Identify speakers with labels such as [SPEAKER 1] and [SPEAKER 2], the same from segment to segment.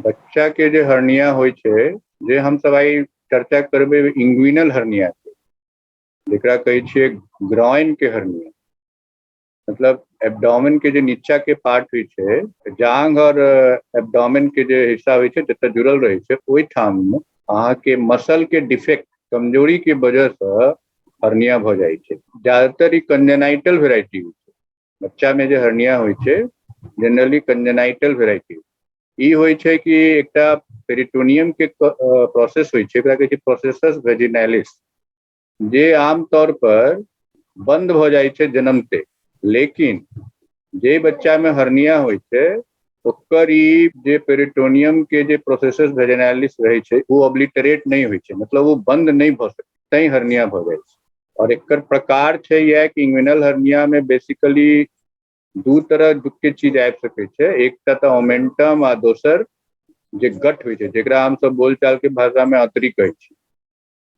[SPEAKER 1] बच्चा के जे हर्निया होइ छै, जे हम सब आई चर्चा करबै इंग्विनल हर्निया के, जेकरा कहै छियै ग्रॉइन के हर्निया। मतलब एब्डोमेन के जे नीचा के पार्ट होइ छै, जांघ और एब्डोमेन के जे हिस्सा होइ छै जतऽ जुड़ल रहै छै, ओहि ठाम अहाँ के मसल के डिफेक्ट, कमजोरी के वजह से हर्निया भऽ जाइ छै। ज्यादातर ई कंजेनाइटल वेराइटी होइ छै। बच्चा में जे हर्निया होइ छै जनरली कंजेनाइटल वेराइटी ई होइ छै कि एकटा पेरिटोनियम के प्रोसेस होइ छै, एकरा कहै छै प्रोसेसस वेजिनालिस, जे आमतौर पर बंद भऽ जाइ छै जन्मते। लेकिन जे बच्चा में हर्निया होइ छै ओकर ई जे पेरिटोनियम के जे प्रोसेसस वेजिनालिस रहै छै वो ऑब्लिटरेट नहीं होइ छै, मतलब वो बंद नहीं भऽ सकै, तैं हर्निया भऽ जाइ छै। और एकर प्रकार छै यह कि इंग्विनल हर्निया में बेसिकली दू तरह के चीज आबि सकै छै। एकटा तऽ ओमेंटम आ दोसर जे गट होइ छै, जेकरा हम सब बोलचाल के भाषा में अतरी कहै छी।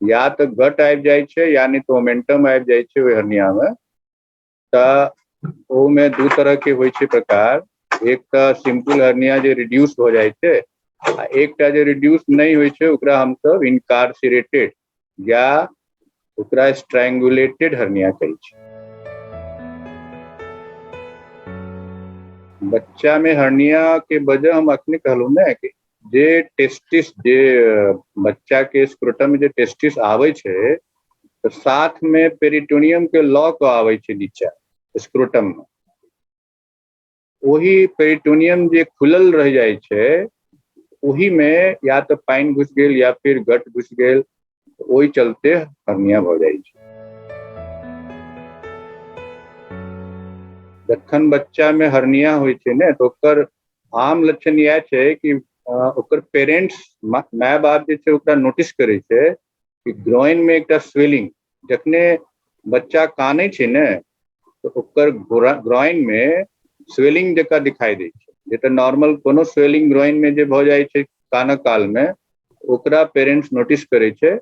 [SPEAKER 1] या तऽ गट आबि जाइ छै या नहीं तो ओमेंटम आबि जाइ छै ओहि हर्निया में। तऽ ओमे दू तरह के होइ छै प्रकार। एक तऽ सिंपल हर्निया जे रिड्यूस हो जाइ छै, आ एकटा जे रिड्यूस नहीं होइ छै ओकरा हम सब इनकार्सिरेटेड या ओकरा स्ट्रैंगुलेटेड हर्निया कहै छी। बच्चा में हर्निया के वजह हम अखने कहलू ने कि जे टेस्टिस, जे बच्चा के स्क्रोटम में जे टेस्टिस आबै छै तो साथ में पेरिटोनियम के लॉ के आबै छै नीचा स्क्रोटम में। वही पेरिटोनियम जे खुलल रह जाइ छै, वही में या तो पानि घुस गेल या फिर गट घुस गेल, ओहि चलते हर्निया भऽ जाइ छै। जखन बच्चा में हर्निया होइ छै ने तो ओकर आम लक्षण यह छै कि ओकर पेरेंट्स, माय बाप जे छै ओकरा नोटिस करै छै कि ग्रोइन में एकटा स्वेलिंग, जखने बच्चा कानै छै ने तो ओकर ग्रोइन में स्वेलिंग जकाँ दिखाई दै छै। जे तऽ नॉर्मल कोनो स्वेलिंग ग्रोइन में जे भऽ जाइ छै कानक काल में, ओकरा पेरेंट्स नोटिस करै छै।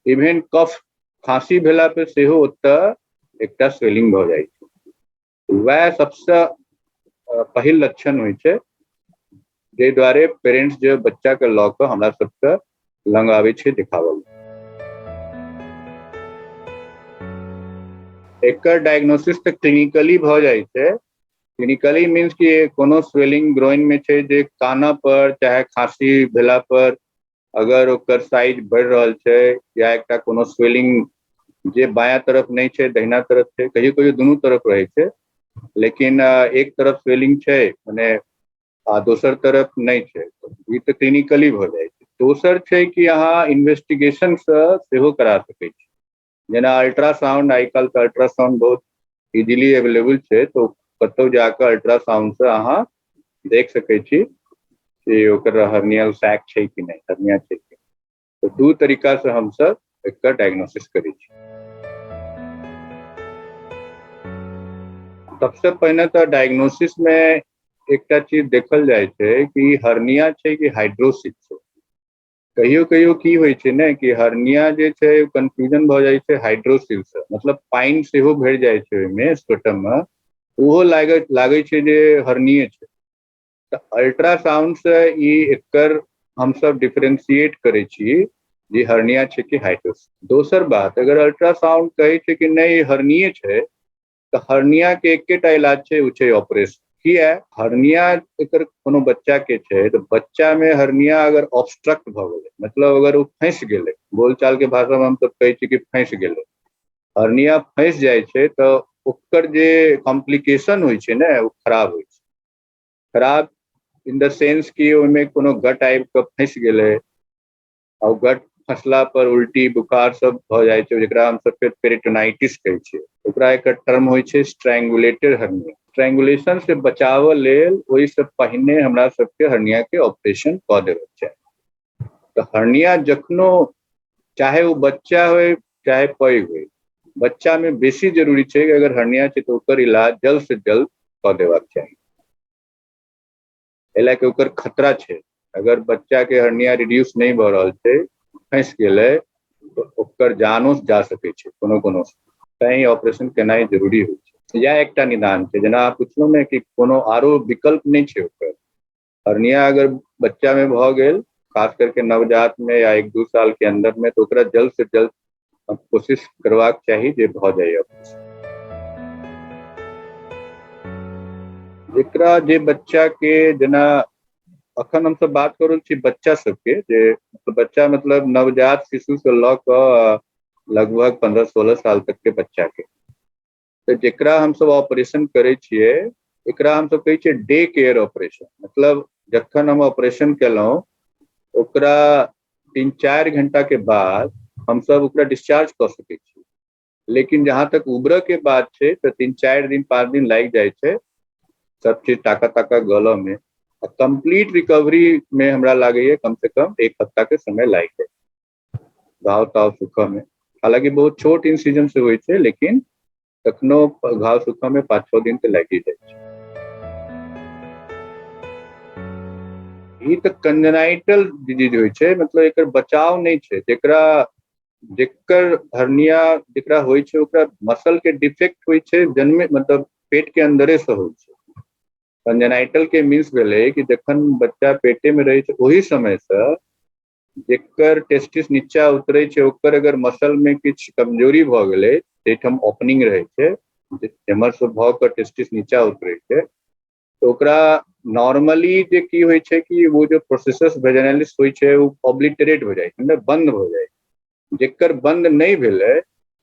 [SPEAKER 1] इवन कफ, खांसी भेला पे सेहो ओतऽ एकटा स्वेलिंग भऽ जाइ छै। वह सबसे पहिल लक्षण होइ छै, जे द्वारे पेरेंट्स जो बच्चा के लऽ कऽ हमरा सबके लग आबै छै दिखावल। एकर डायग्नोसिस तऽ क्लिनिकली भऽ जाइ छै। क्लिनिकली मीन्स कि कोनो स्वेलिंग ग्रोइन में छै जे कानऽ पर चाहे खांसी भेला पर अगर ओकर साइज बढ़ि रहल छै, या एकटा कोनो स्वेलिंग जे बायां तरफ नहीं छै दहिना तरफ छै, कहियो कहियो दुनू तरफ रहै छै, लेकिन एक तरफ स्वेलिंग छै मने आ दोसर तरफ नहीं छै, ई तऽ क्लिनिकली भऽ जाइ छै। दोसर छै कि अहाँ इन्वेस्टिगेशन से सेहो करा सकै छी, जेना अल्ट्रासाउंड। आइ काल्हि तऽ अल्ट्रासाउंड बहुत इजीली अवेलेबल छै, तो कतौ जाकर अल्ट्रासाउंड से अहाँ देख सकै छी कि ओकर हर्नियल सैक छै कि नहीं, हर्निया छै कि नहीं। तो दू तरीका से हम सब एकर डायग्नोसिस करै छी। सबसे पहिने तो डायग्नोसिस में एकटा चीज देखल जाइ छै कि हर्निया छै कि हाइड्रोसिस छै। कहियो कहियो की होइ छै ने कि हर्निया जे छै कंफ्यूजन भऽ जाइ छै हाइड्रोसिल से, मतलब पानि सेहो भरि जाइ छै ओहिमे स्क्रोटम में, ओहो लागै छै जे हर्निये छै। तऽ अल्ट्रासाउंड से ई एकर हम सब डिफरेंशिएट करै छी जे हर्निया छै कि हाइड्रोसिस। दोसर बात, अगर अल्ट्रासाउंड कहै छै कि नहीं हर्निये छै, तो हर्निया के एकेटा इलाज छै, वो छै ऑपरेशन। किया हर्निया एकर कोनो बच्चा के छै तो बच्चा में हर्निया अगर ऑब्स्ट्रक्ट भऽ गेलै, मतलब अगर वो फंसि गेलै, बोलचाल के भाषा में हम सब कहै छी कि फंसि गेलै, हर्निया फंसि जाइ छै तऽ ओकर जे कॉम्प्लिकेशन होइ छै ने वो खराब होइ छै। खराब इन द सेंस कि ओहिमे कोनो गट आबि कऽ फंसि गेलै, और गट फंसला पर उल्टी बुखार सब भऽ जाइ छै, जेकरा हम सब पेरिटोनाइटिस कहै छियै। ओकरा एकर टर्म होइ छै स्ट्रैंगुलेटेड हर्निया। स्ट्रैंगुलेशन से बचाव लेल ओहि से पहिने हमरा सबके हर्निया के ऑपरेशन कऽ देबे छै। तो हर्निया जखनो, चाहे वो बच्चा हो चाहे पैघ हो, बच्चा में बेसी जरूरी छै कि अगर हर्निया छै तो ओकर इलाज जल्द से जल्द कऽ देबाक चाही। एहि लए के ओकर खतरा छै। अगर बच्चा के हर्निया रिड्यूस नहीं भऽ रहल छै, फंसि गेलै, तो ओकर जानो जा सकै छै कोनो कोनो, तैं ऑपरेशन केनाइ जरूरी होइ छै। इएह एकटा निदान छै। जेना अहाँ पुछलहुँ ने कि कोनो आरो विकल्प नहीं छै ओकर, हर्निया अगर बच्चा में भ गेल, खास करके नवजात में या 1-2 साल के अंदर में, तो ओकरा जल्द से जल्द कोशिश करबाक चाही जे भ जाए। जेकरा जे बच्चा के जेना अखन हम सब बात कर रहल छी बच्चा सबके, जे बच्चा मतलब नवजात शिशु से ल क लगभग 15-16 साल तक के बच्चा के, तो जेकरा हम सब ऑपरेशन करे छिए, एकरा हम सब कहै छिए डे केयर ऑपरेशन। मतलब जखन हम ऑपरेशन केलहुं, ओकरा 3-4 घंटा के बाद हम सब ओकरा डिस्चार्ज कर सकै छी। लेकिन जहां तक उबरऽ के बात छै, तो 3-4 दिन 5 दिन लागि जाइ छै सब चीज टाका ताका गलऽ में। कंप्लीट रिकवरी में हमरा लागैए कम से कम 1 हफ्ता के समय लागि जाए घाव ताव सुखऽ में। हालांकि बहुत छोट इंसिजन से होइ छै, लेकिन तखनो घाव सुखऽ में 5-6 दिन तो लागि जाइ छै। ई तो कंजेनाइटल डिजीज होइ छै, मतलब एकर बचाव नहीं छै। जेकर हर्निया जेकरा होइ छै, ओकरा मसल के डिफेक्ट होइ छै जन्मे, मतलब पेट के अंदरे से होइ छै। कंजेनाइटल के मीन्स भेलै कि जखन बच्चा पेटे में रहे छै, ओही समय से जेकर टेस्टिस नीचा उतरे छै, ओकर अगर मसल में किछ कमजोरी भ गेलै, जेठाम ओपनिंग रहे छै, एमर से भ के टेस्टिस नीचा उतरे छै, तो ओकरा नॉर्मली जे की होइ छै कि वो जो प्रोसेसस वेजाइनालिस होइ छै, वो ऑब्लिटरेट हो जाए छै, मतलब बंद हो जाए छै। जेकर बंद नहीं भेलै,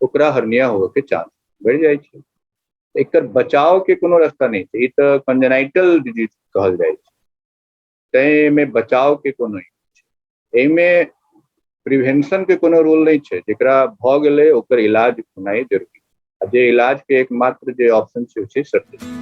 [SPEAKER 1] ओकरा हर्निया होवे के चांस बढ़ जाए छै। एकर बचाव के कोनो रास्ता नहीं छै। ई तो कंजेनाइटल डिजीज कहल जाए छै, तै में बचाव के कोनो नहीं छै। एमे प्रिवेंशन के कोनो रोल नहीं छै। जेकरा भ गेलै ओकर इलाज होनाइ जरूरी छै। जे इलाज के एकमात्र जे ऑप्शन छै, सर्जरी।